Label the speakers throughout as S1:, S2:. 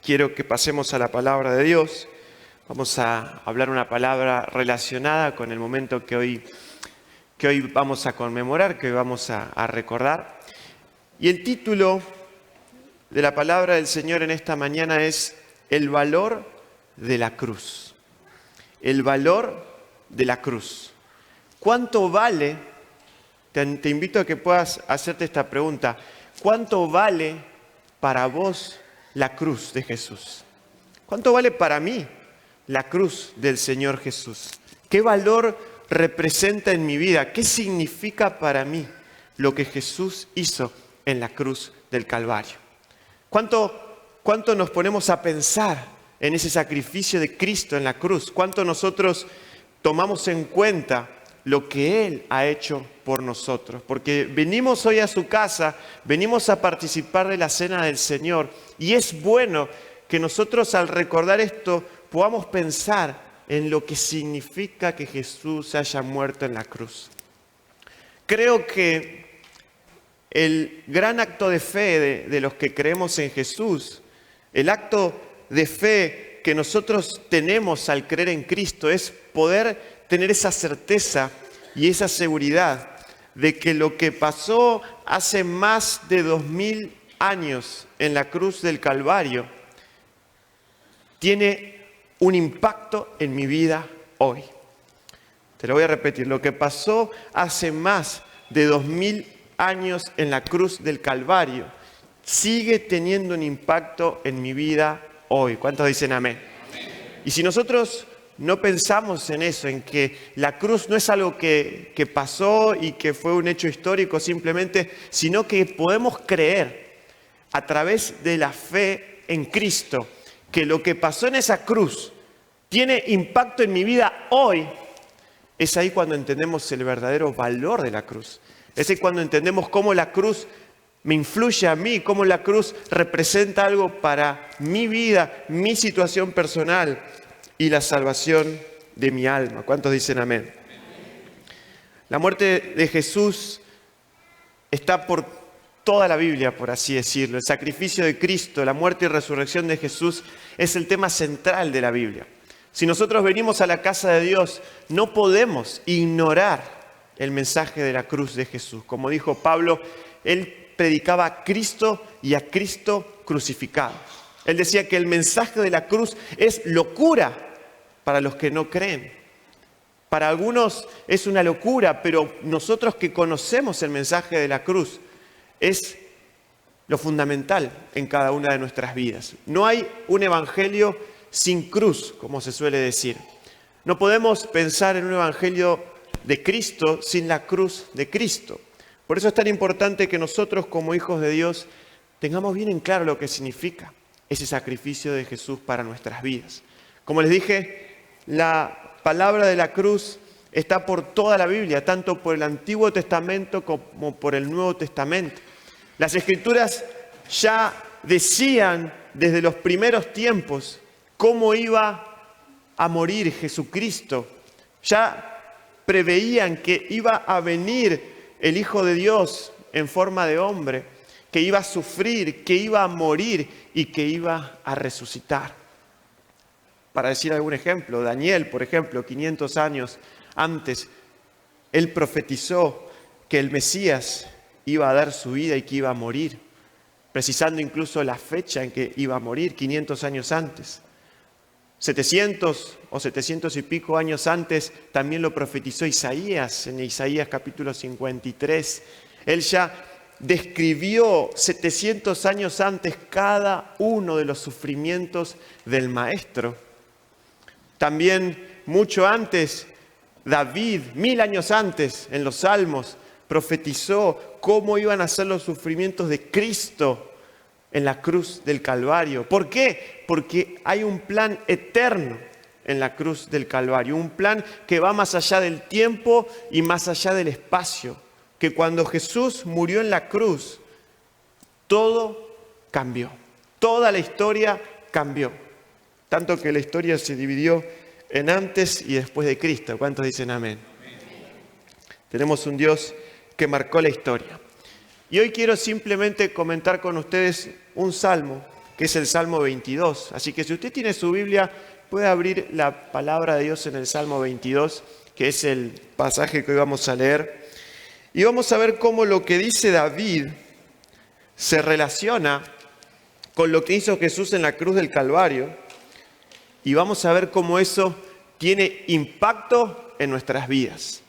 S1: quiero que pasemos a la palabra de Dios. Vamos a hablar una palabra relacionada con el momento que hoy vamos a conmemorar, que hoy vamos a recordar. Y el título de la palabra del Señor en esta mañana es el valor de la cruz. El valor de la cruz. ¿Cuánto vale? Te invito a que puedas hacerte esta pregunta. ¿Cuánto vale para vos la cruz de Jesús? ¿Cuánto vale para mí la cruz del Señor Jesús? ¿Qué valor representa en mi vida? ¿Qué significa para mí lo que Jesús hizo en la cruz del Calvario? ¿Cuánto nos ponemos a pensar en ese sacrificio de Cristo en la cruz? ¿Cuánto nosotros tomamos en cuenta lo que Él ha hecho por nosotros? Porque venimos hoy a su casa, venimos a participar de la cena del Señor, y es bueno que nosotros al recordar esto podamos pensar en lo que significa que Jesús haya muerto en la cruz. Creo que el gran acto de fe de los que creemos en Jesús, el acto de fe que nosotros tenemos al creer en Cristo, es poder tener esa certeza y esa seguridad de que lo que pasó hace más de 2000 años en la cruz del Calvario tiene un impacto en mi vida hoy. Te lo voy a repetir, lo que pasó hace más de 2000 años en la cruz del Calvario sigue teniendo un impacto en mi vida hoy. ¿Cuántos dicen amén? Y si nosotros no pensamos en eso, en que la cruz no es algo que pasó y que fue un hecho histórico simplemente, sino que podemos creer a través de la fe en Cristo que lo que pasó en esa cruz tiene impacto en mi vida hoy, es ahí cuando entendemos el verdadero valor de la cruz. Es ahí cuando entendemos cómo la cruz me influye a mí, cómo la cruz representa algo para mi vida, mi situación personal y la salvación de mi alma. ¿Cuántos dicen amén? La muerte de Jesús está por toda la Biblia, por así decirlo. El sacrificio de Cristo, la muerte y resurrección de Jesús es el tema central de la Biblia. Si nosotros venimos a la casa de Dios, no podemos ignorar el mensaje de la cruz de Jesús. Como dijo Pablo, él predicaba a Cristo y a Cristo crucificado. Él decía que el mensaje de la cruz es locura para los que no creen. Para algunos es una locura, pero nosotros que conocemos el mensaje de la cruz, es lo fundamental en cada una de nuestras vidas. No hay un evangelio sin cruz, como se suele decir. No podemos pensar en un evangelio de Cristo sin la cruz de Cristo. Por eso es tan importante que nosotros como hijos de Dios tengamos bien en claro lo que significa ese sacrificio de Jesús para nuestras vidas. Como les dije, la palabra de la cruz está por toda la Biblia, tanto por el Antiguo Testamento como por el Nuevo Testamento. Las Escrituras ya decían desde los primeros tiempos cómo iba a morir Jesucristo. Ya preveían que iba a venir el Hijo de Dios en forma de hombre, que iba a sufrir, que iba a morir y que iba a resucitar. Para decir algún ejemplo, Daniel, por ejemplo, 500 años antes, él profetizó que el Mesías iba a dar su vida y que iba a morir, precisando incluso la fecha en que iba a morir, 500 años antes. 700 o 700 y pico años antes también lo profetizó Isaías, en Isaías capítulo 53. Él ya describió 700 años antes cada uno de los sufrimientos del Maestro. También mucho antes, David, 1000 años antes, en los Salmos, profetizó cómo iban a ser los sufrimientos de Cristo en la cruz del Calvario. ¿Por qué? Porque hay un plan eterno en la cruz del Calvario, un plan que va más allá del tiempo y más allá del espacio, que cuando Jesús murió en la cruz, todo cambió, toda la historia cambió, tanto que la historia se dividió en antes y después de Cristo. ¿Cuántos dicen amén? Tenemos un Dios que marcó la historia. Y hoy quiero simplemente comentar con ustedes un salmo que es el Salmo 22. Así que si usted tiene su Biblia, puede abrir la palabra de Dios en el Salmo 22, que es el pasaje que hoy vamos a leer. Y vamos a ver cómo lo que dice David se relaciona con lo que hizo Jesús en la cruz del Calvario. Y vamos a ver cómo eso tiene impacto en nuestras vidas.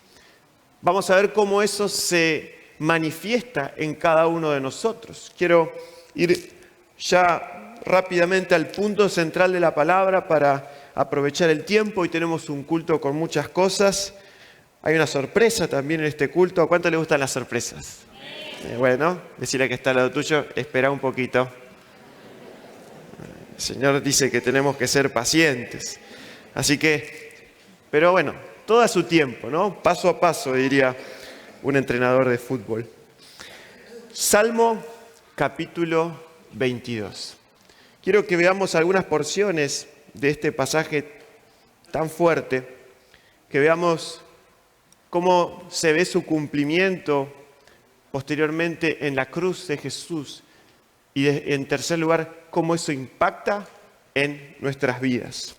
S1: Vamos a ver cómo eso se manifiesta en cada uno de nosotros. Quiero ir ya rápidamente al punto central de la palabra para aprovechar el tiempo. Hoy tenemos un culto con muchas cosas. Hay una sorpresa también en este culto. ¿A cuánto le gustan las sorpresas? Bueno, decirle que está al lado tuyo, espera un poquito. El Señor dice que tenemos que ser pacientes. Así que, pero bueno, todo a su tiempo, ¿no? Paso a paso, diría un entrenador de fútbol. Salmo capítulo 22. Quiero que veamos algunas porciones de este pasaje tan fuerte, que veamos cómo se ve su cumplimiento posteriormente en la cruz de Jesús y en tercer lugar, cómo eso impacta en nuestras vidas.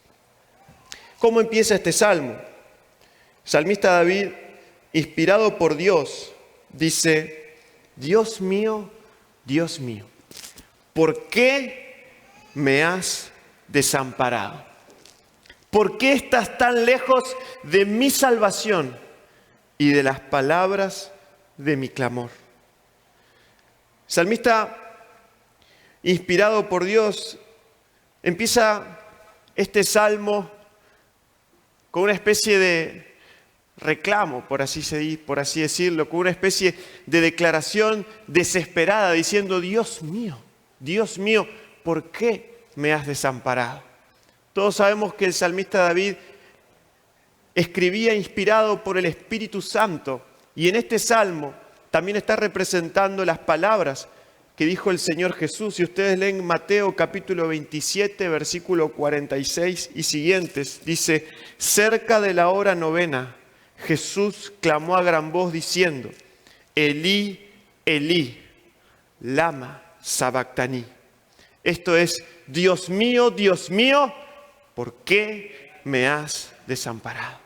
S1: ¿Cómo empieza este salmo? El salmista David, inspirado por Dios, dice: Dios mío, ¿por qué me has desamparado? ¿Por qué estás tan lejos de mi salvación y de las palabras de mi clamor? El salmista, inspirado por Dios, empieza este salmo con una especie de reclamo, por así decirlo, con una especie de declaración desesperada, diciendo: Dios mío, ¿por qué me has desamparado? Todos sabemos que el salmista David escribía inspirado por el Espíritu Santo, y en este salmo también está representando las palabras que dijo el Señor Jesús. Si ustedes leen Mateo capítulo 27, versículo 46 y siguientes, dice: cerca de la hora novena, Jesús clamó a gran voz diciendo: Elí, Elí, lama sabactaní. Esto es: Dios mío, ¿por qué me has desamparado?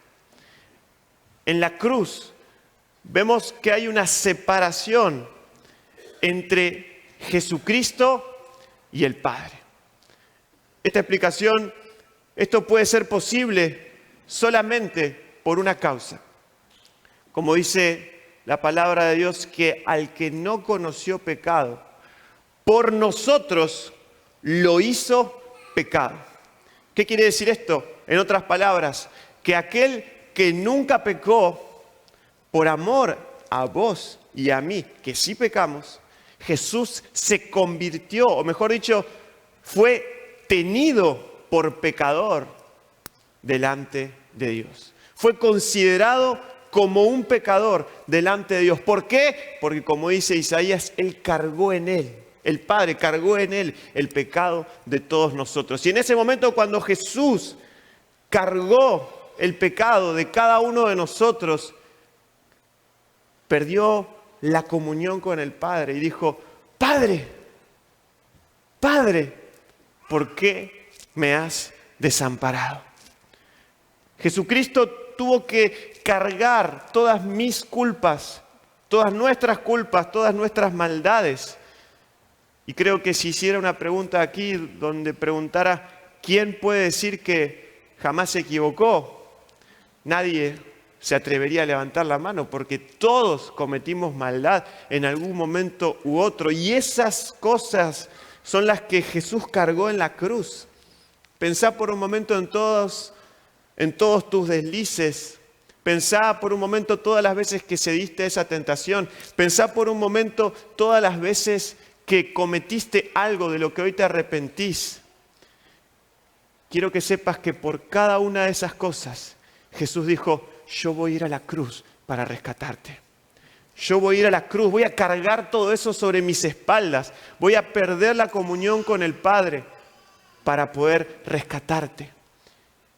S1: En la cruz vemos que hay una separación entre Jesucristo y el Padre. Esta explicación, esto puede ser posible solamente por una causa. Como dice la palabra de Dios, que al que no conoció pecado, por nosotros lo hizo pecado. ¿Qué quiere decir esto? En otras palabras, que aquel que nunca pecó, por amor a vos y a mí, que sí pecamos, Jesús se convirtió, o mejor dicho, fue tenido por pecador delante de Dios. Fue considerado como un pecador delante de Dios. ¿Por qué? Porque, como dice Isaías, Él cargó en Él, el Padre cargó en Él el pecado de todos nosotros. Y en ese momento, cuando Jesús cargó el pecado de cada uno de nosotros, perdió la comunión con el Padre y dijo: Padre, ¿por qué me has desamparado? Jesucristo tuvo que cargar todas mis culpas, todas nuestras culpas, todas nuestras maldades. Y creo que si hiciera una pregunta aquí donde preguntara ¿quién puede decir que jamás se equivocó?, nadie se atrevería a levantar la mano, porque todos cometimos maldad en algún momento u otro. Y esas cosas son las que Jesús cargó en la cruz. Pensá por un momento en todos tus deslices. Pensá por un momento todas las veces que cediste a esa tentación. Pensá por un momento todas las veces que cometiste algo de lo que hoy te arrepentís. Quiero que sepas que por cada una de esas cosas, Jesús dijo: yo voy a ir a la cruz para rescatarte. Yo voy a ir a la cruz, voy a cargar todo eso sobre mis espaldas. Voy a perder la comunión con el Padre para poder rescatarte.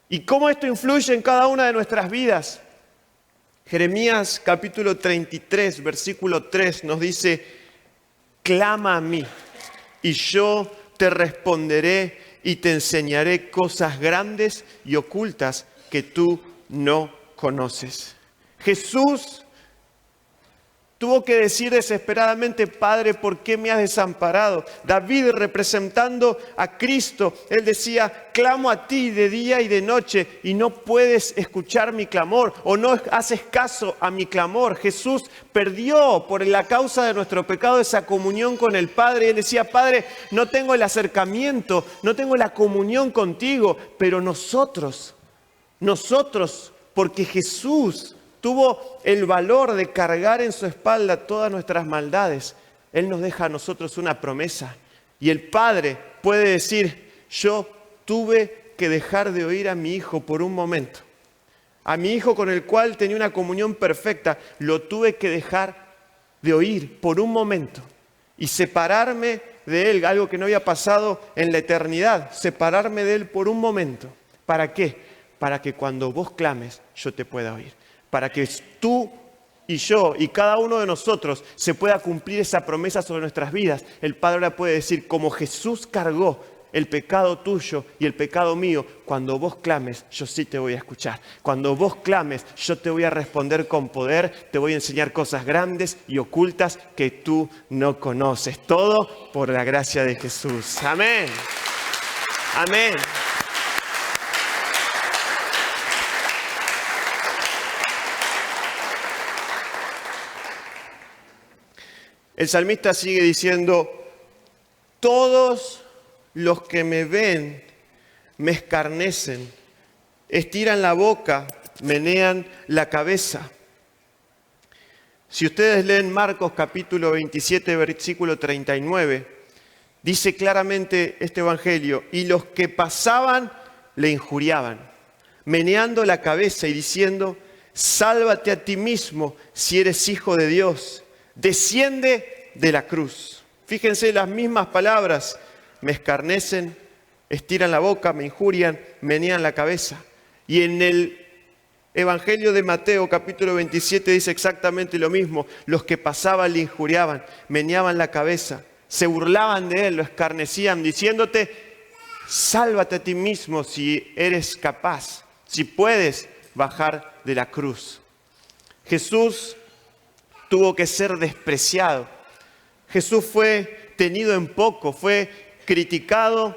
S1: ¿Y cómo esto influye en cada una de nuestras vidas? Jeremías capítulo 33, versículo 3 nos dice: clama a mí y yo te responderé y te enseñaré cosas grandes y ocultas que tú no conoces. Jesús tuvo que decir desesperadamente: Padre, ¿por qué me has desamparado? David, representando a Cristo, él decía: clamo a ti de día y de noche y no puedes escuchar mi clamor, o no haces caso a mi clamor. Jesús perdió por la causa de nuestro pecado esa comunión con el Padre. Él decía: Padre, no tengo el acercamiento, no tengo la comunión contigo, pero nosotros, porque Jesús tuvo el valor de cargar en su espalda todas nuestras maldades, Él nos deja a nosotros una promesa. Y el Padre puede decir: yo tuve que dejar de oír a mi hijo por un momento. A mi hijo con el cual tenía una comunión perfecta, lo tuve que dejar de oír por un momento. Y separarme de él, algo que no había pasado en la eternidad, separarme de él por un momento. ¿Para qué? Para que cuando vos clames, yo te pueda oír. Para que tú y yo y cada uno de nosotros se pueda cumplir esa promesa sobre nuestras vidas. El Padre ahora puede decir: como Jesús cargó el pecado tuyo y el pecado mío, cuando vos clames, yo sí te voy a escuchar. Cuando vos clames, yo te voy a responder con poder, te voy a enseñar cosas grandes y ocultas que tú no conoces. Todo por la gracia de Jesús. Amén. Amén. El salmista sigue diciendo: todos los que me ven me escarnecen, estiran la boca, menean la cabeza. Si ustedes leen Marcos capítulo 27, versículo 39, dice claramente este evangelio: y los que pasaban le injuriaban, meneando la cabeza y diciendo: sálvate a ti mismo si eres hijo de Dios. Desciende de la cruz. Fíjense las mismas palabras: me escarnecen, estiran la boca, me injurian, menean la cabeza. Y en el Evangelio de Mateo capítulo 27 dice exactamente lo mismo: los que pasaban le injuriaban, meneaban la cabeza, se burlaban de él, lo escarnecían, diciéndote: sálvate a ti mismo si eres capaz, si puedes bajar de la cruz. Jesús tuvo que ser despreciado. Jesús fue tenido en poco, fue criticado,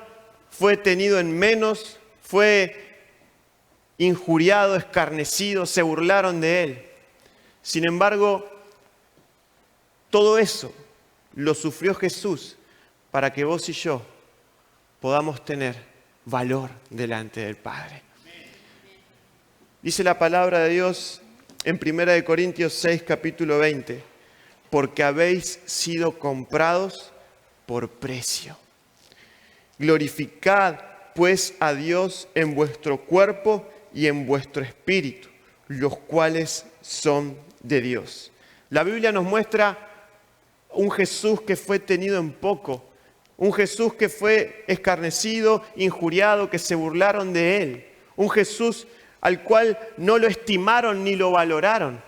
S1: fue tenido en menos, fue injuriado, escarnecido, se burlaron de él. Sin embargo, todo eso lo sufrió Jesús para que vos y yo podamos tener valor delante del Padre. Dice la palabra de Dios en 1 Corintios 6, capítulo 20, porque habéis sido comprados por precio. Glorificad pues a Dios en vuestro cuerpo y en vuestro espíritu, los cuales son de Dios. La Biblia nos muestra un Jesús que fue tenido en poco, un Jesús que fue escarnecido, injuriado, que se burlaron de él, un Jesús al cual no lo estimaron ni lo valoraron,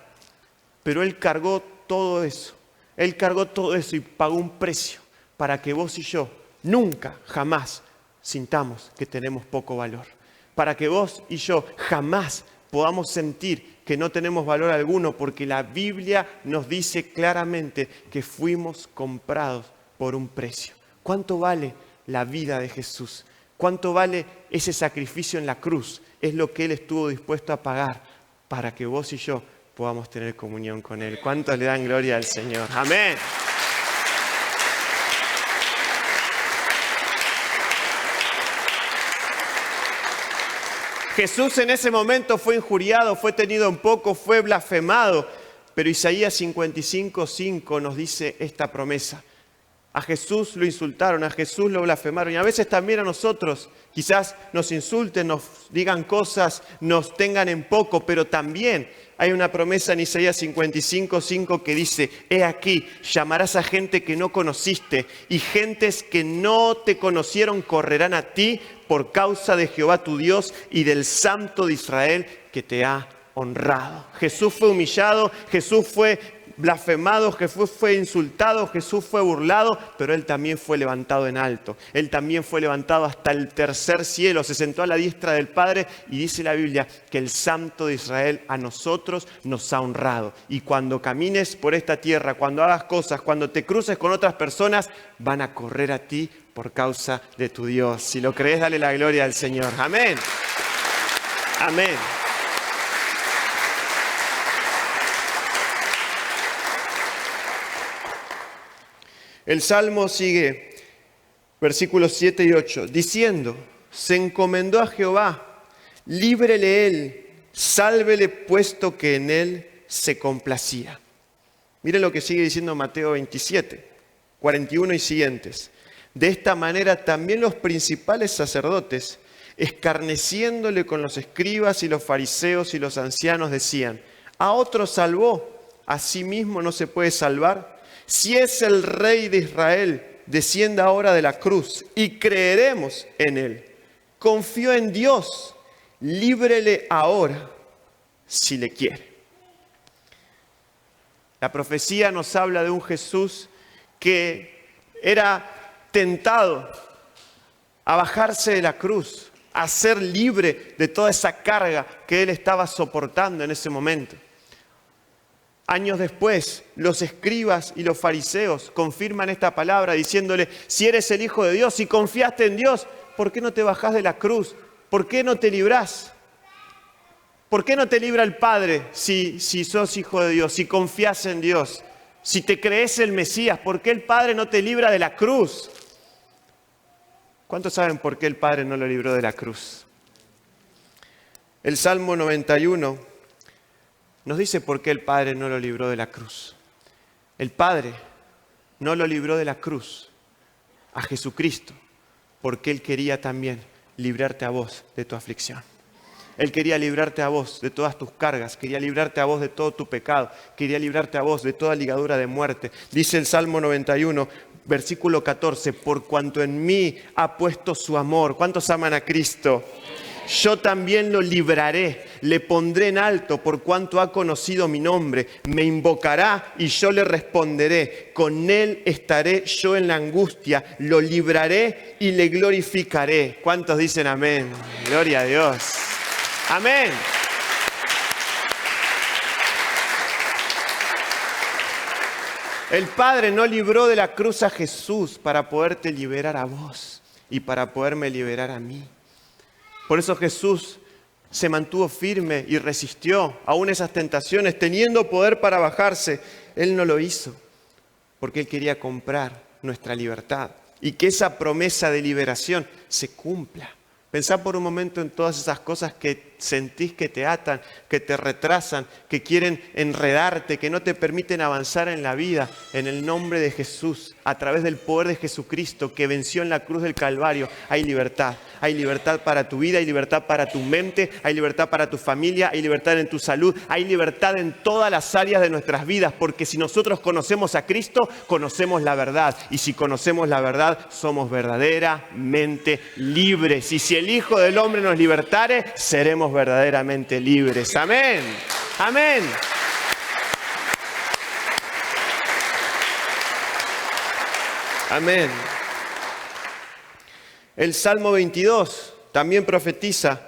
S1: pero Él cargó todo eso. Él cargó todo eso y pagó un precio para que vos y yo nunca, jamás sintamos que tenemos poco valor. Para que vos y yo jamás podamos sentir que no tenemos valor alguno, porque la Biblia nos dice claramente que fuimos comprados por un precio. ¿Cuánto vale la vida de Jesús? ¿Cuánto vale ese sacrificio en la cruz? Es lo que Él estuvo dispuesto a pagar para que vos y yo podamos tener comunión con Él. ¿Cuántos le dan gloria al Señor? Amén. Jesús en ese momento fue injuriado, fue tenido en poco, fue blasfemado. Pero Isaías 55:5 nos dice esta promesa. A Jesús lo insultaron, a Jesús lo blasfemaron. Y a veces también a nosotros quizás nos insulten, nos digan cosas, nos tengan en poco. Pero también hay una promesa en Isaías 55:5 que dice: he aquí, llamarás a gente que no conociste, y gentes que no te conocieron correrán a ti por causa de Jehová tu Dios y del Santo de Israel que te ha honrado. Jesús fue humillado, Jesús fue blasfemado, Jesús fue insultado, Jesús fue burlado, pero Él también fue levantado en alto. Él también fue levantado hasta el tercer cielo, se sentó a la diestra del Padre y dice la Biblia que el Santo de Israel a nosotros nos ha honrado. Y cuando camines por esta tierra, cuando hagas cosas, cuando te cruces con otras personas, van a correr a ti por causa de tu Dios. Si lo crees, dale la gloria al Señor. Amén. Amén. El Salmo sigue, versículos 7 y 8, diciendo, se encomendó a Jehová, líbrele él, sálvele puesto que en él se complacía. Miren lo que sigue diciendo Mateo 27, 41 y siguientes. De esta manera también los principales sacerdotes, escarneciéndole con los escribas y los fariseos y los ancianos, decían, a otro salvó, a sí mismo no se puede salvar. Si es el Rey de Israel, descienda ahora de la cruz y creeremos en Él. Confío en Dios, líbrele ahora si le quiere. La profecía nos habla de un Jesús que era tentado a bajarse de la cruz, a ser libre de toda esa carga que Él estaba soportando en ese momento. Años después, los escribas y los fariseos confirman esta palabra diciéndole, si eres el Hijo de Dios, si confiaste en Dios, ¿por qué no te bajás de la cruz? ¿Por qué no te librás? ¿Por qué no te libra el Padre si sos Hijo de Dios, si confías en Dios, si te crees el Mesías? ¿Por qué el Padre no te libra de la cruz? ¿Cuántos saben por qué el Padre no lo libró de la cruz? El Salmo 91 nos dice por qué el Padre no lo libró de la cruz. El Padre no lo libró de la cruz a Jesucristo porque Él quería también librarte a vos de tu aflicción. Él quería librarte a vos de todas tus cargas, quería librarte a vos de todo tu pecado, quería librarte a vos de toda ligadura de muerte. Dice el Salmo 91, versículo 14, por cuanto en mí ha puesto su amor. ¿Cuántos aman a Cristo? Yo también lo libraré, le pondré en alto por cuanto ha conocido mi nombre. Me invocará y yo le responderé. Con él estaré yo en la angustia, lo libraré y le glorificaré. ¿Cuántos dicen amén? Gloria a Dios. Amén. El Padre no libró de la cruz a Jesús para poderte liberar a vos y para poderme liberar a mí. Por eso Jesús se mantuvo firme y resistió aún esas tentaciones, teniendo poder para bajarse. Él no lo hizo porque Él quería comprar nuestra libertad y que esa promesa de liberación se cumpla. Pensá por un momento en todas esas cosas que sentís que te atan, que te retrasan, que quieren enredarte, que no te permiten avanzar en la vida. En el nombre de Jesús, a través del poder de Jesucristo que venció en la cruz del Calvario, hay libertad. Hay libertad para tu vida, hay libertad para tu mente, hay libertad para tu familia, hay libertad en tu salud, hay libertad en todas las áreas de nuestras vidas, porque si nosotros conocemos a Cristo, conocemos la verdad. Y si conocemos la verdad, somos verdaderamente libres. Y si el Hijo del Hombre nos libertare, seremos verdaderamente libres. Amén. Amén. Amén. El Salmo 22 también profetiza,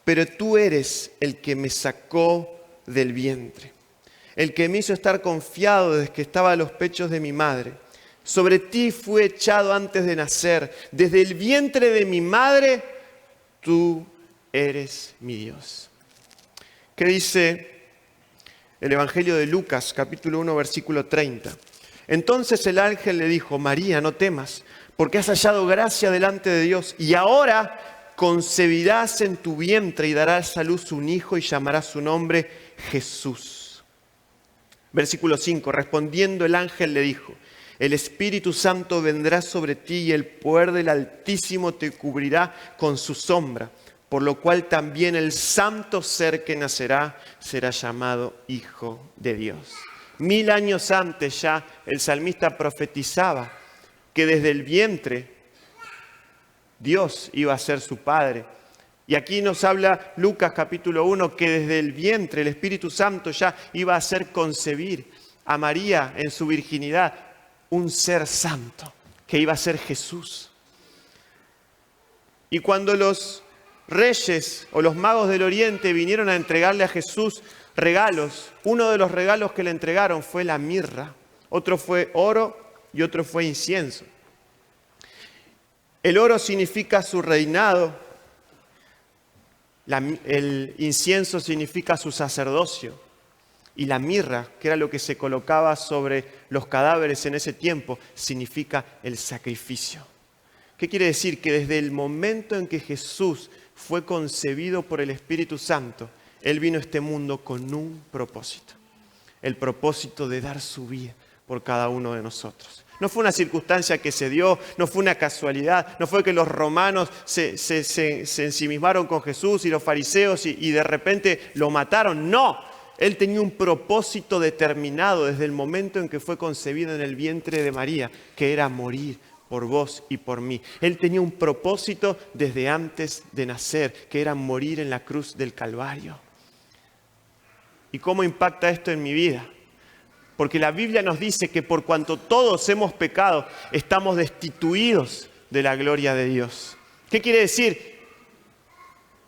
S1: pero tú eres el que me sacó del vientre, el que me hizo estar confiado desde que estaba a los pechos de mi madre. Sobre ti fui echado antes de nacer, desde el vientre de mi madre, tú eres mi Dios. ¿Qué dice el Evangelio de Lucas, capítulo 1, versículo 30? Entonces el ángel le dijo, María, no temas, porque has hallado gracia delante de Dios, y ahora concebirás en tu vientre y darás a luz un hijo y llamarás su nombre Jesús. Versículo 5, respondiendo el ángel le dijo, el Espíritu Santo vendrá sobre ti y el poder del Altísimo te cubrirá con su sombra, por lo cual también el santo ser que nacerá será llamado Hijo de Dios. 1000 años antes ya el salmista profetizaba que desde el vientre Dios iba a ser su Padre. Y aquí nos habla Lucas capítulo 1 que desde el vientre el Espíritu Santo ya iba a hacer concebir a María en su virginidad un ser santo, que iba a ser Jesús. Y cuando los reyes o los magos del Oriente vinieron a entregarle a Jesús regalos, uno de los regalos que le entregaron fue la mirra, otro fue oro y otro fue incienso. El oro significa su reinado, el incienso significa su sacerdocio y la mirra, que era lo que se colocaba sobre los cadáveres en ese tiempo, significa el sacrificio. ¿Qué quiere decir? Que desde el momento en que Jesús fue concebido por el Espíritu Santo, Él vino a este mundo con un propósito, el propósito de dar su vida por cada uno de nosotros. No fue una circunstancia que se dio, no fue una casualidad, no fue que los romanos se ensimismaron con Jesús y los fariseos y de repente lo mataron. No, Él tenía un propósito determinado desde el momento en que fue concebido en el vientre de María, que era morir por vos y por mí. Él tenía un propósito desde antes de nacer, que era morir en la cruz del Calvario. ¿Y cómo impacta esto en mi vida? Porque la Biblia nos dice que por cuanto todos hemos pecado, estamos destituidos de la gloria de Dios. ¿Qué quiere decir?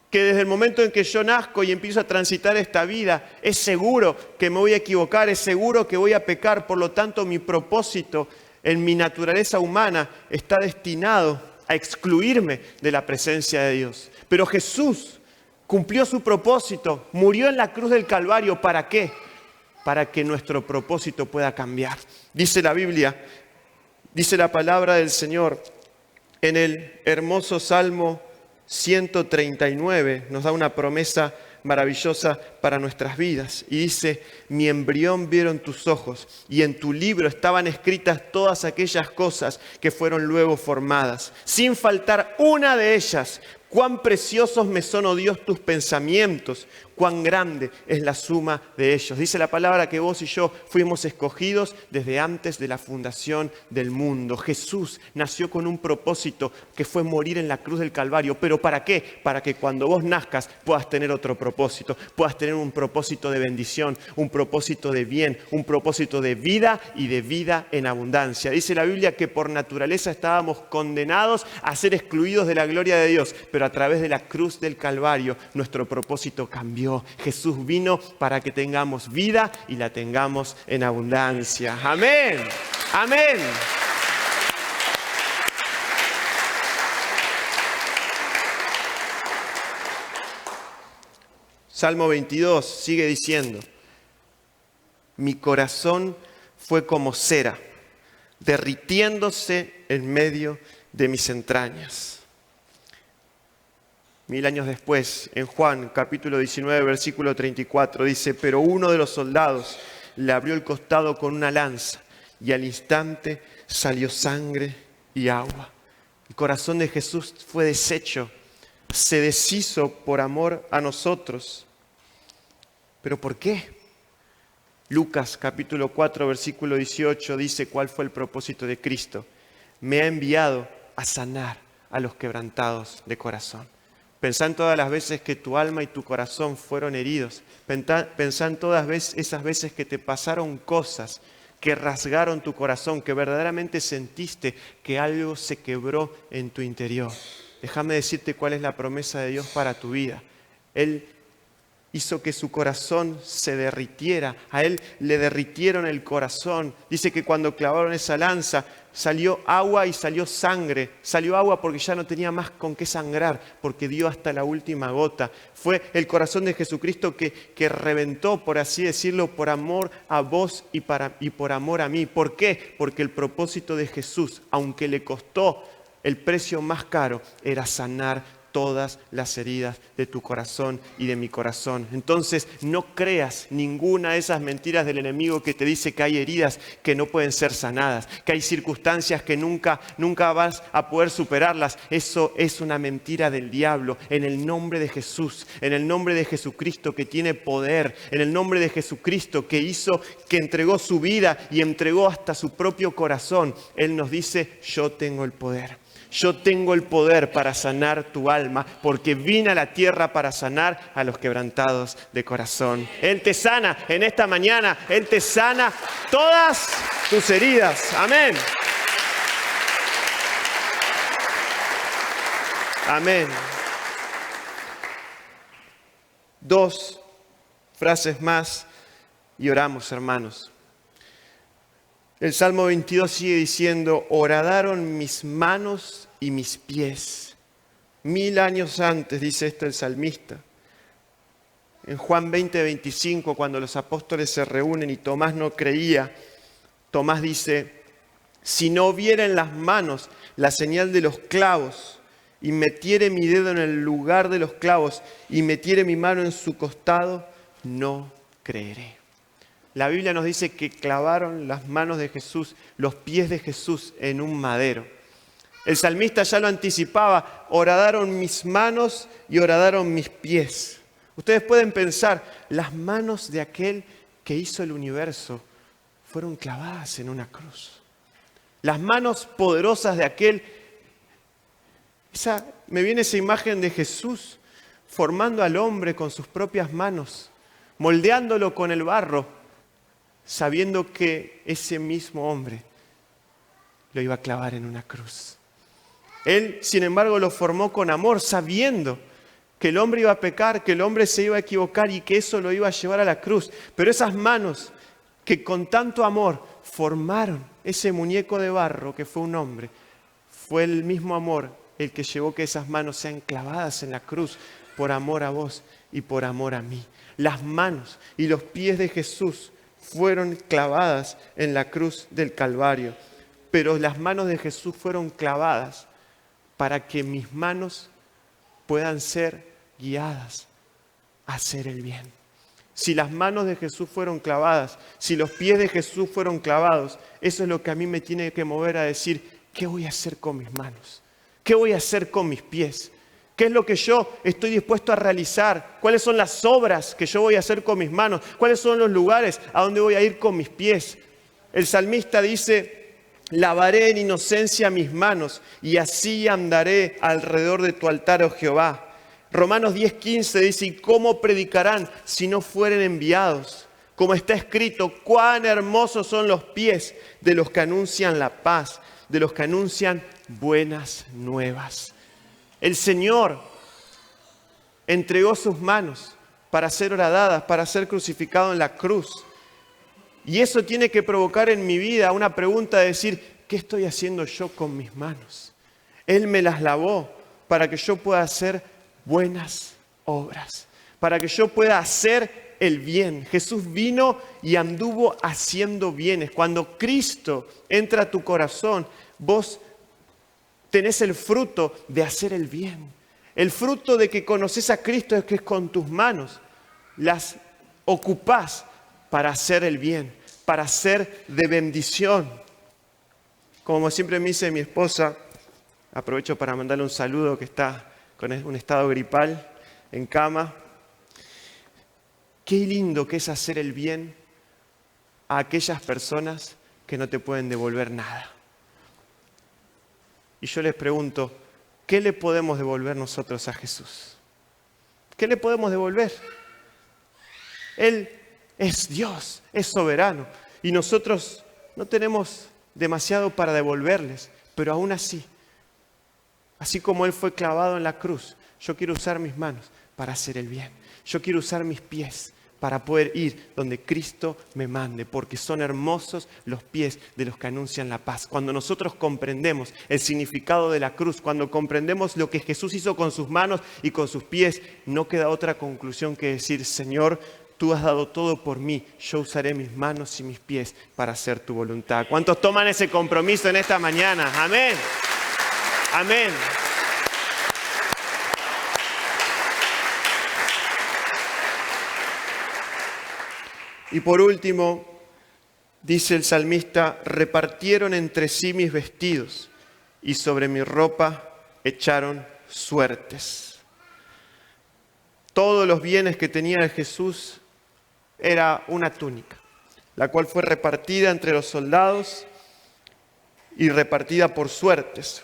S1: Que desde el momento en que yo nazco y empiezo a transitar esta vida, es seguro que me voy a equivocar, es seguro que voy a pecar, por lo tanto mi propósito en mi naturaleza humana está destinado a excluirme de la presencia de Dios. Pero Jesús cumplió su propósito, murió en la cruz del Calvario. ¿Para qué? Para que nuestro propósito pueda cambiar. Dice la Biblia, dice la palabra del Señor en el hermoso Salmo 139, nos da una promesa maravillosa para nuestras vidas. Y dice, mi embrión vieron tus ojos y en tu libro estaban escritas todas aquellas cosas que fueron luego formadas, sin faltar una de ellas. Cuán preciosos me son, oh Dios, tus pensamientos, cuán grande es la suma de ellos. Dice la palabra que vos y yo fuimos escogidos desde antes de la fundación del mundo. Jesús nació con un propósito que fue morir en la cruz del Calvario. ¿Pero para qué? Para que cuando vos nazcas puedas tener otro propósito. Puedas tener un propósito de bendición, un propósito de bien, un propósito de vida y de vida en abundancia. Dice la Biblia que por naturaleza estábamos condenados a ser excluidos de la gloria de Dios. Pero a través de la cruz del Calvario nuestro propósito cambió. Jesús vino para que tengamos vida y la tengamos en abundancia. Amén. Amén. Salmo 22 sigue diciendo, mi corazón fue como cera, derritiéndose en medio de mis entrañas. 1000 años después, en Juan capítulo 19, versículo 34, dice, pero uno de los soldados le abrió el costado con una lanza y al instante salió sangre y agua. El corazón de Jesús fue deshecho, se deshizo por amor a nosotros. ¿Pero por qué? Lucas capítulo 4, versículo 18 dice cuál fue el propósito de Cristo. Me ha enviado a sanar a los quebrantados de corazón. Pensá en todas las veces que tu alma y tu corazón fueron heridos. Pensá en todas esas veces que te pasaron cosas que rasgaron tu corazón, que verdaderamente sentiste que algo se quebró en tu interior. Déjame decirte cuál es la promesa de Dios para tu vida. Él hizo que su corazón se derritiera. A Él le derritieron el corazón. Dice que cuando clavaron esa lanza salió agua y salió sangre. Salió agua porque ya no tenía más con qué sangrar, porque dio hasta la última gota. Fue el corazón de Jesucristo que reventó, por así decirlo, por amor a vos y por amor a mí. ¿Por qué? Porque el propósito de Jesús, aunque le costó el precio más caro, era sanar todas las heridas de tu corazón y de mi corazón. Entonces, no creas ninguna de esas mentiras del enemigo que te dice que hay heridas que no pueden ser sanadas, que hay circunstancias que nunca vas a poder superarlas. Eso es una mentira del diablo. En el nombre de Jesús, en el nombre de Jesucristo que tiene poder, en el nombre de Jesucristo que entregó su vida y entregó hasta su propio corazón, Él nos dice, yo tengo el poder. yo tengo el poder para sanar tu alma, porque vine a la tierra para sanar a los quebrantados de corazón. Él te sana en esta mañana, Él te sana todas tus heridas. Amén. Amén. 2 frases más y oramos, hermanos. El Salmo 22 sigue diciendo, horadaron mis manos y mis pies. 1000 años antes, dice esto el salmista. En Juan 20:25, cuando los apóstoles se reúnen y Tomás no creía, Tomás dice, si no viera en las manos la señal de los clavos, y metiere mi dedo en el lugar de los clavos, y metiere mi mano en su costado, no creeré. La Biblia nos dice que clavaron las manos de Jesús, los pies de Jesús en un madero. El salmista ya lo anticipaba, horadaron mis manos y horadaron mis pies. Ustedes pueden pensar, las manos de aquel que hizo el universo fueron clavadas en una cruz. Las manos poderosas de aquel, me viene esa imagen de Jesús formando al hombre con sus propias manos, moldeándolo con el barro, sabiendo que ese mismo hombre lo iba a clavar en una cruz. Él, sin embargo, lo formó con amor, sabiendo que el hombre iba a pecar, que el hombre se iba a equivocar y que eso lo iba a llevar a la cruz. Pero esas manos que con tanto amor formaron ese muñeco de barro que fue un hombre, fue el mismo amor el que llevó que esas manos sean clavadas en la cruz por amor a vos y por amor a mí. Las manos y los pies de Jesús fueron clavadas en la cruz del Calvario, pero las manos de Jesús fueron clavadas para que mis manos puedan ser guiadas a hacer el bien. Si las manos de Jesús fueron clavadas, si los pies de Jesús fueron clavados, eso es lo que a mí me tiene que mover a decir, ¿qué voy a hacer con mis manos? ¿Qué voy a hacer con mis pies? ¿Qué es lo que yo estoy dispuesto a realizar? ¿Cuáles son las obras que yo voy a hacer con mis manos? ¿Cuáles son los lugares a donde voy a ir con mis pies? El salmista dice, lavaré en inocencia mis manos y así andaré alrededor de tu altar, oh Jehová. Romanos 10:15 dice, ¿y cómo predicarán si no fueren enviados? Como está escrito, cuán hermosos son los pies de los que anuncian la paz, de los que anuncian buenas nuevas. El Señor entregó sus manos para ser horadadas, para ser crucificado en la cruz. Y eso tiene que provocar en mi vida una pregunta de decir, ¿qué estoy haciendo yo con mis manos? Él me las lavó para que yo pueda hacer buenas obras, para que yo pueda hacer el bien. Jesús vino y anduvo haciendo bienes. Cuando Cristo entra a tu corazón, vos tenés el fruto de hacer el bien. El fruto de que conoces a Cristo es que con tus manos las ocupás para hacer el bien, para ser de bendición. Como siempre me dice mi esposa, aprovecho para mandarle un saludo que está con un estado gripal en cama. Qué lindo que es hacer el bien a aquellas personas que no te pueden devolver nada. Y yo les pregunto, ¿qué le podemos devolver nosotros a Jesús? ¿Qué le podemos devolver? Él es Dios, es soberano. Y nosotros no tenemos demasiado para devolverles, pero aún así, así como Él fue clavado en la cruz, yo quiero usar mis manos para hacer el bien. Yo quiero usar mis pies para poder ir donde Cristo me mande, porque son hermosos los pies de los que anuncian la paz. Cuando nosotros comprendemos el significado de la cruz, cuando comprendemos lo que Jesús hizo con sus manos y con sus pies, no queda otra conclusión que decir, Señor, tú has dado todo por mí, yo usaré mis manos y mis pies para hacer tu voluntad. ¿Cuántos toman ese compromiso en esta mañana? Amén. Amén. Y por último, dice el salmista, repartieron entre sí mis vestidos y sobre mi ropa echaron suertes. Todos los bienes que tenía Jesús era una túnica, la cual fue repartida entre los soldados y repartida por suertes.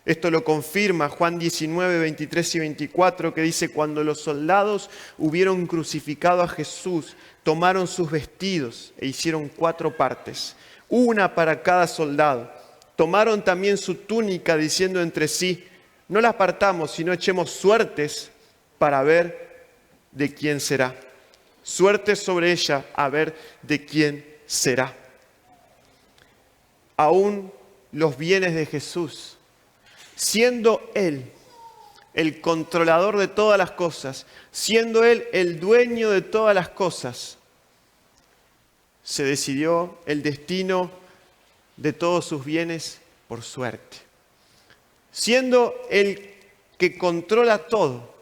S1: Esto lo confirma Juan 19, 23 y 24, que dice: cuando los soldados hubieron crucificado a Jesús, tomaron sus vestidos e hicieron 4 partes, una para cada soldado. Tomaron también su túnica, diciendo entre sí: no la partamos, sino echemos suertes para ver de quién será. Suertes sobre ella, a ver de quién será. Aún los bienes de Jesús, siendo Él el controlador de todas las cosas, siendo Él el dueño de todas las cosas, se decidió el destino de todos sus bienes por suerte. Siendo el que controla todo,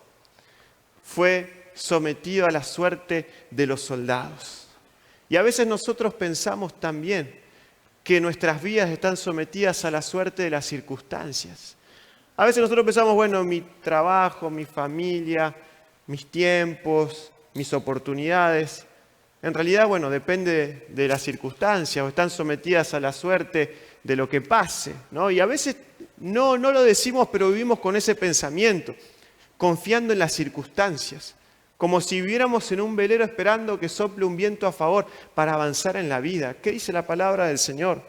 S1: fue sometido a la suerte de los soldados. Y a veces nosotros pensamos también que nuestras vidas están sometidas a la suerte de las circunstancias. A veces nosotros pensamos, bueno, mi trabajo, mi familia, mis tiempos, mis oportunidades, en realidad, bueno, depende de las circunstancias o están sometidas a la suerte de lo que pase, ¿no? Y a veces no lo decimos, pero vivimos con ese pensamiento, confiando en las circunstancias, como si viviéramos en un velero esperando que sople un viento a favor para avanzar en la vida. ¿Qué dice la palabra del Señor?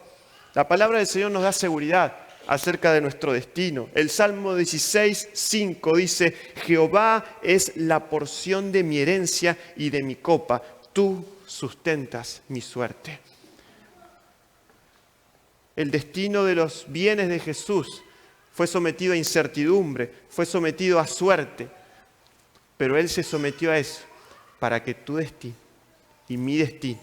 S1: La palabra del Señor nos da seguridad acerca de nuestro destino. El Salmo 16, 5 dice: Jehová es la porción de mi herencia y de mi copa. Tú sustentas mi suerte. El destino de los bienes de Jesús fue sometido a incertidumbre, fue sometido a suerte, pero Él se sometió a eso para que tu destino y mi destino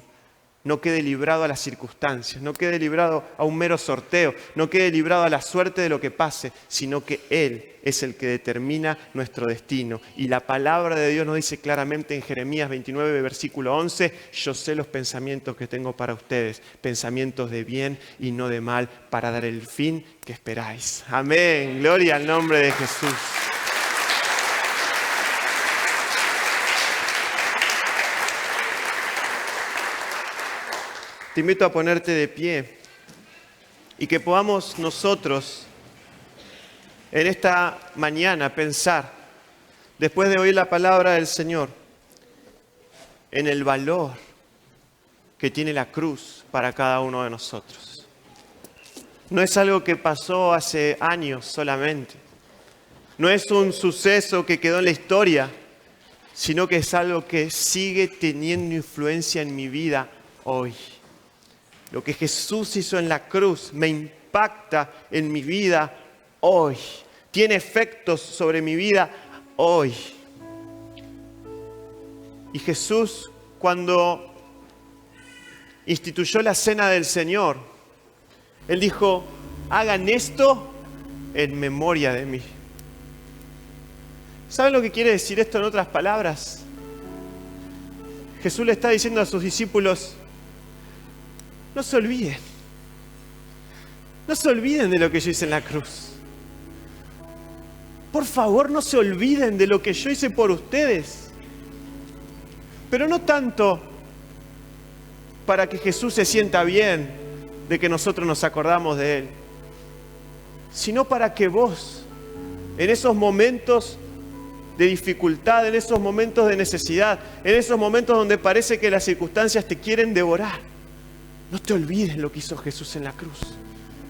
S1: no quede librado a las circunstancias, no quede librado a un mero sorteo, no quede librado a la suerte de lo que pase, sino que Él es el que determina nuestro destino. Y la palabra de Dios nos dice claramente en Jeremías 29, versículo 11, yo sé los pensamientos que tengo para ustedes, pensamientos de bien y no de mal, para dar el fin que esperáis. Amén, gloria al nombre de Jesús. Te invito a ponerte de pie y que podamos nosotros en esta mañana pensar, después de oír la palabra del Señor, en el valor que tiene la cruz para cada uno de nosotros. No es algo que pasó hace años solamente, no es un suceso que quedó en la historia, sino que es algo que sigue teniendo influencia en mi vida hoy. Lo que Jesús hizo en la cruz me impacta en mi vida hoy. Tiene efectos sobre mi vida hoy. Y Jesús, cuando instituyó la cena del Señor, Él dijo: hagan esto en memoria de mí. ¿Saben lo que quiere decir esto en otras palabras? Jesús le está diciendo a sus discípulos: no se olviden. No se olviden de lo que yo hice en la cruz. Por favor, no se olviden de lo que yo hice por ustedes. Pero no tanto para que Jesús se sienta bien de que nosotros nos acordamos de Él, sino para que vos, en esos momentos de dificultad, en esos momentos de necesidad, en esos momentos donde parece que las circunstancias te quieren devorar, no te olvides lo que hizo Jesús en la cruz.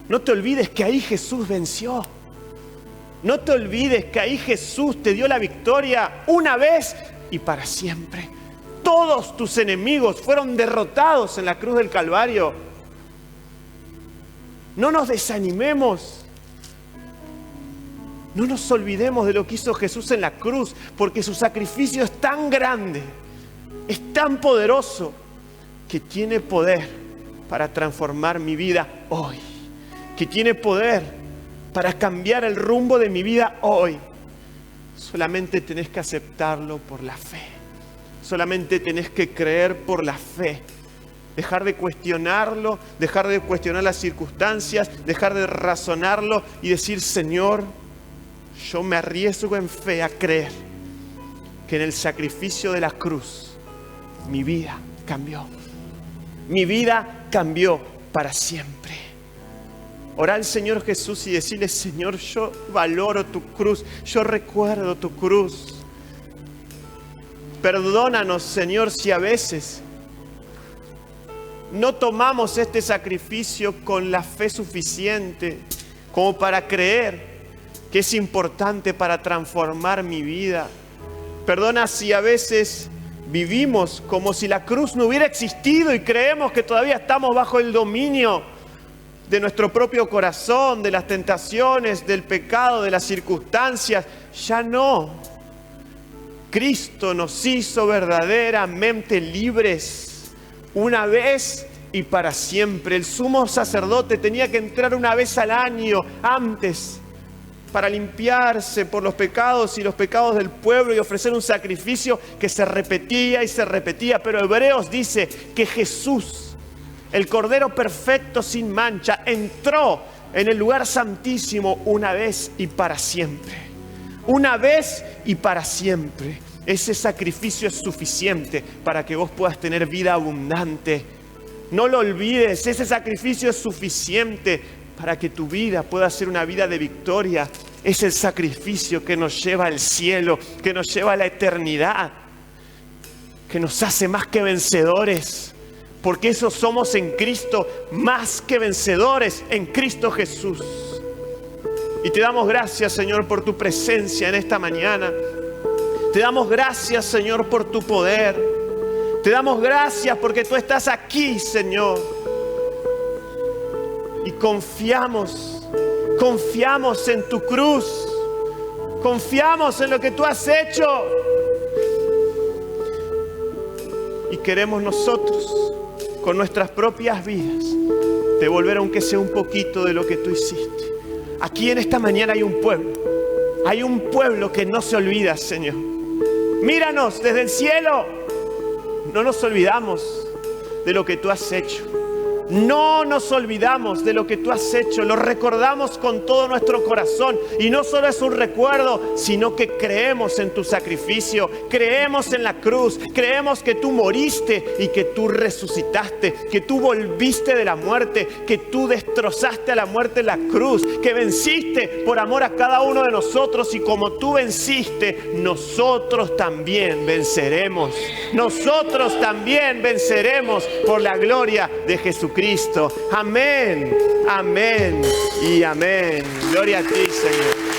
S1: No te olvides que ahí Jesús venció. No te olvides que ahí Jesús te dio la victoria una vez y para siempre. Todos tus enemigos fueron derrotados en la cruz del Calvario. No nos desanimemos. No nos olvidemos de lo que hizo Jesús en la cruz, porque su sacrificio es tan grande, es tan poderoso, que tiene poder para transformar mi vida hoy, que tiene poder para cambiar el rumbo de mi vida hoy. Solamente tenés que aceptarlo por la fe. Solamente tenés que creer por la fe. Dejar de cuestionarlo, dejar de cuestionar las circunstancias, dejar de razonarlo y decir: Señor, yo me arriesgo en fe a creer que en el sacrificio de la cruz mi vida cambió. Mi vida cambió para siempre. Orá al Señor Jesús y decirle: Señor, yo valoro tu cruz, yo recuerdo tu cruz. Perdónanos, Señor, si a veces no tomamos este sacrificio con la fe suficiente como para creer que es importante para transformar mi vida. Perdona si a veces vivimos como si la cruz no hubiera existido y creemos que todavía estamos bajo el dominio de nuestro propio corazón, de las tentaciones, del pecado, de las circunstancias. Ya no. Cristo nos hizo verdaderamente libres, una vez y para siempre. El sumo sacerdote tenía que entrar una vez al año antes para limpiarse por los pecados y los pecados del pueblo y ofrecer un sacrificio que se repetía y se repetía. Pero Hebreos dice que Jesús, el Cordero perfecto sin mancha, entró en el lugar santísimo una vez y para siempre. Una vez y para siempre. Ese sacrificio es suficiente para que vos puedas tener vida abundante. No lo olvides, ese sacrificio es suficiente para que tu vida pueda ser una vida de victoria. Es el sacrificio que nos lleva al cielo, que nos lleva a la eternidad, que nos hace más que vencedores, porque eso somos en Cristo, más que vencedores en Cristo Jesús. Y te damos gracias, Señor, por tu presencia en esta mañana. Te damos gracias, Señor, por tu poder. Te damos gracias porque tú estás aquí, Señor. Y confiamos en tu cruz. Confiamos en lo que tú has hecho. Y queremos nosotros, con nuestras propias vidas, devolver aunque sea un poquito de lo que tú hiciste. Aquí en esta mañana hay un pueblo que no se olvida, Señor. Míranos desde el cielo. No nos olvidamos de lo que tú has hecho. No nos olvidamos de lo que tú has hecho. Lo recordamos con todo nuestro corazón. Y no solo es un recuerdo, sino que creemos en tu sacrificio. Creemos en la cruz. Creemos que tú moriste y que tú resucitaste. Que tú volviste de la muerte. Que tú destrozaste a la muerte en la cruz. Que venciste por amor a cada uno de nosotros. Y como tú venciste, nosotros también venceremos. Nosotros también venceremos por la gloria de Jesucristo. Amén, amén y amén. Gloria a ti, Señor.